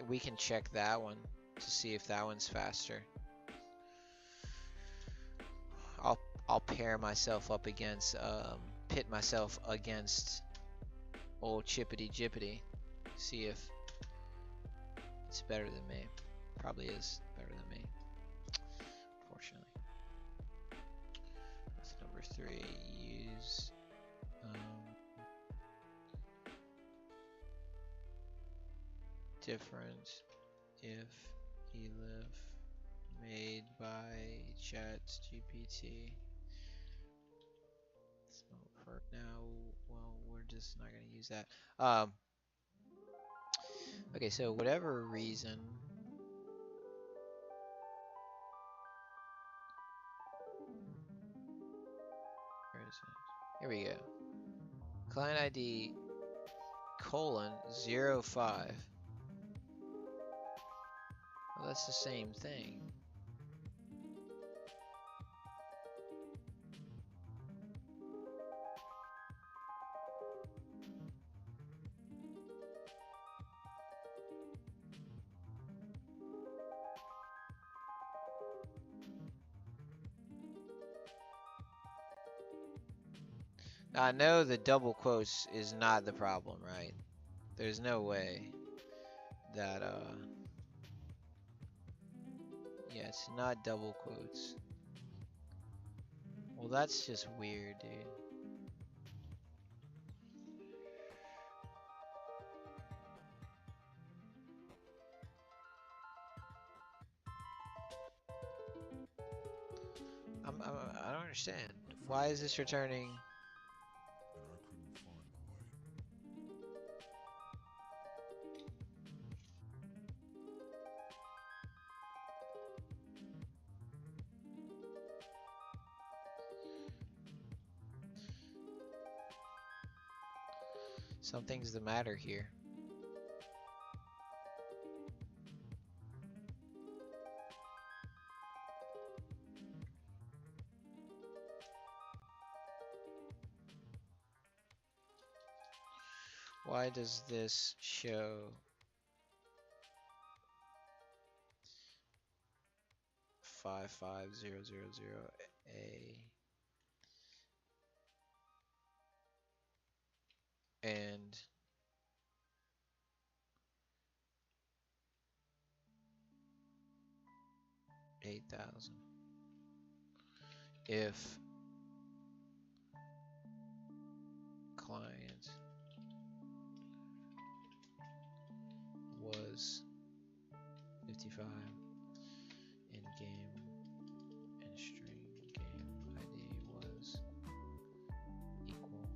we can check that one to see if that one's faster. I'll pair myself up against, pit myself against old Chippity Jippity, see if it's better than me. Probably is better than me, fortunately. That's number 3. Use different if elif made by ChatGPT. So for now, well, we're just not going to use that. Okay, so whatever reason, where is it? Here we go. Client ID colon 05. Well, that's the same thing. Now, I know the double quotes is not the problem, right? There's no way that, yeah, it's not double quotes. Well, that's just weird, dude. I don't understand. Why is this returning? Something's the matter here. Why does this show 55000A and 8000 if client was 55 in game and string game ID was equal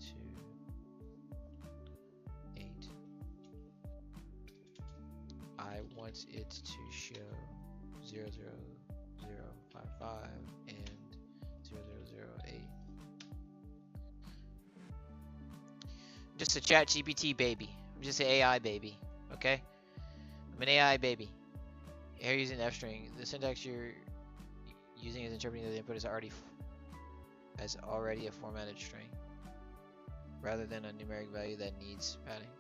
to 8. I want it to show 00055 and 0008. Just a chat GPT baby. I'm just an AI baby. Okay? I'm an AI baby. Here using f string. The syntax you're using is interpreting the input as already a formatted string, rather than a numeric value that needs padding.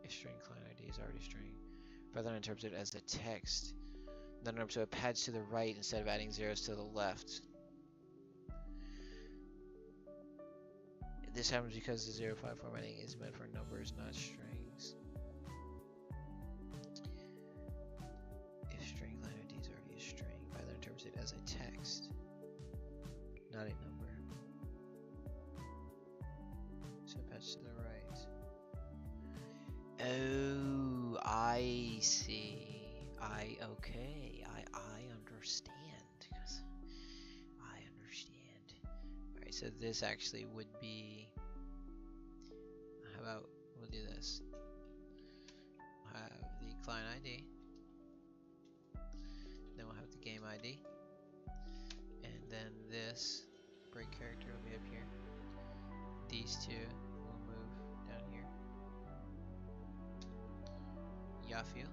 If string client ID is already string, rather than interpret it as a text, then so it pads to the right instead of adding zeros to the left. This happens because the 05 formatting is meant for numbers, not strings. If string line ID is already a string, rather interpret it as a text, not a number. So it pads to the right. Oh, I see. Okay. I understand. I understand. Alright, so this actually would be, how about we'll do this. We'll have the client ID, then we'll have the game ID, and then this break character will be up here. These two will move down here. Yafio.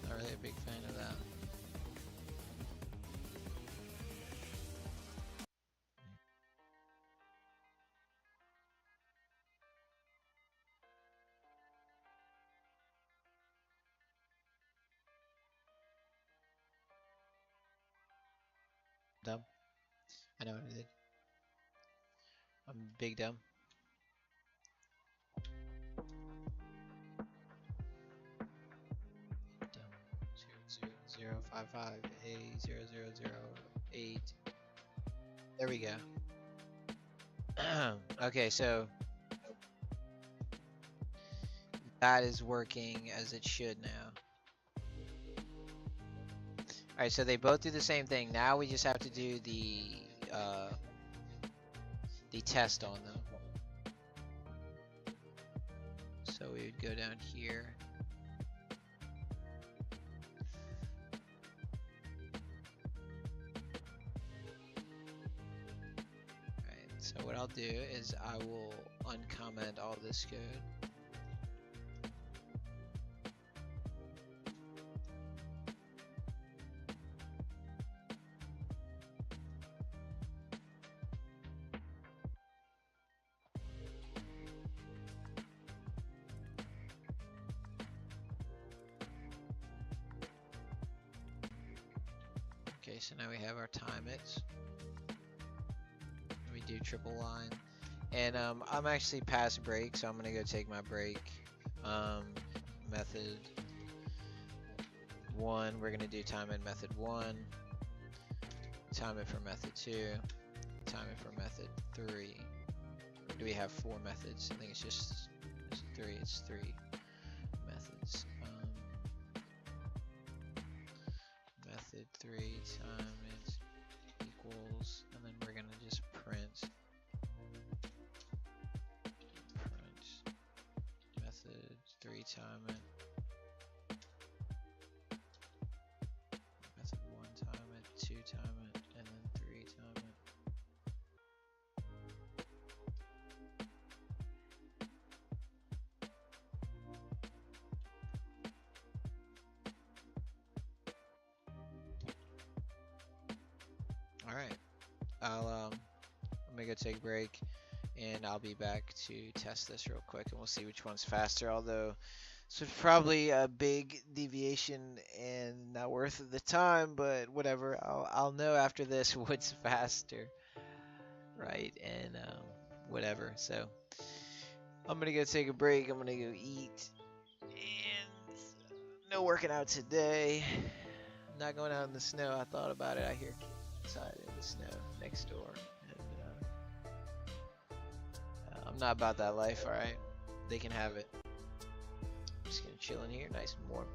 Not really a big fan of that. Dumb. I know what I did. I'm big dumb. 00055A0008. There we go. Okay, so that is working as it should now. Alright, so they both do the same thing. Now we just have to do the test on them. So we would go down here. Alright, so what I'll do is I will uncomment all this code. Okay, so now we have our time it. We do triple line. And I'm actually past break, so I'm gonna go take my break. Method 1, we're gonna do time it method 1. Time it for method 2. Time it for method 3. Or do we have 4 methods? I think it's just 3. It's 3 methods. Method 3 time it equals, and then we're gonna just print method 3 time it, method 1 time it, 2 time it, and then 3 time it. Alright, I'm gonna go take a break, and I'll be back to test this real quick, and we'll see which one's faster, although this was probably a big deviation and not worth the time, but whatever, I'll know after this what's faster, right, and whatever, so I'm gonna go take a break, I'm gonna go eat, and no working out today, not going out in the snow. I thought about it, I hear kids outside in the snow next door, and I'm not about that life, alright? They can have it. I'm just gonna chill in here, nice and warm.